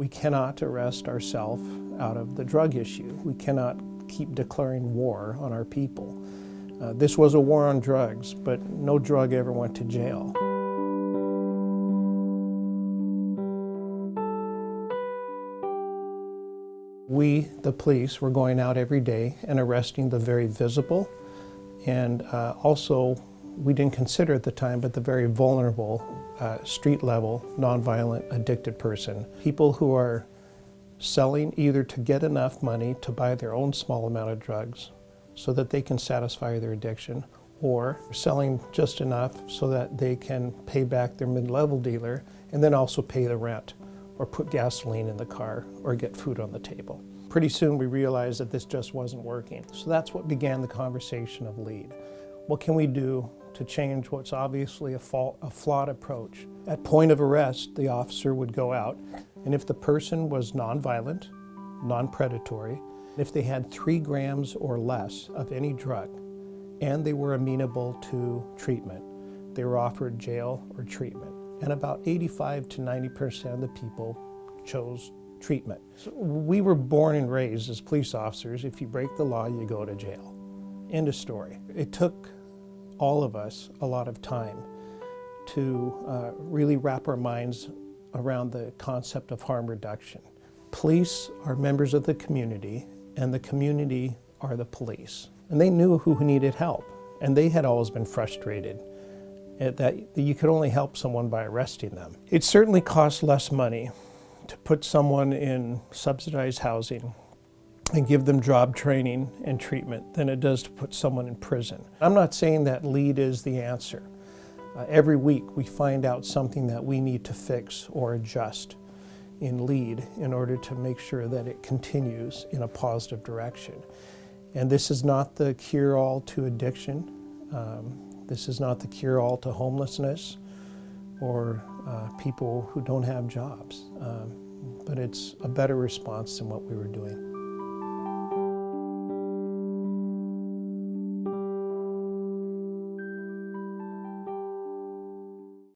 We cannot arrest ourselves out of the drug issue. We cannot keep declaring war on our people. This was a war on drugs, but no drug ever went to jail. We, the police, were going out every day and arresting the very visible, and also, we didn't consider at the time, but the very vulnerable, street-level, nonviolent, addicted person. People who are selling either to get enough money to buy their own small amount of drugs so that they can satisfy their addiction, or selling just enough so that they can pay back their mid-level dealer and then also pay the rent, or put gasoline in the car, or get food on the table. Pretty soon we realized that this just wasn't working. So that's what began the conversation of LEAD. What can we do to change what's obviously a flawed approach? At point of arrest, the officer would go out, and if the person was nonviolent, non-predatory, if they had 3 grams or less of any drug, and they were amenable to treatment, they were offered jail or treatment. And about 85 to 90% of the people chose treatment. So we were born and raised as police officers. If you break the law, you go to jail. End of story. It took all of us a lot of time to really wrap our minds around the concept of harm reduction. Police are members of the community, and the community are the police. And they knew who needed help, and they had always been frustrated that you could only help someone by arresting them. It certainly costs less money to put someone in subsidized housing and give them job training and treatment than it does to put someone in prison. I'm not saying that LEAD is the answer. Every week we find out something that we need to fix or adjust in LEAD in order to make sure that it continues in a positive direction. And this is not the cure-all to addiction. This is not the cure-all to homelessness or people who don't have jobs. But it's a better response than what we were doing.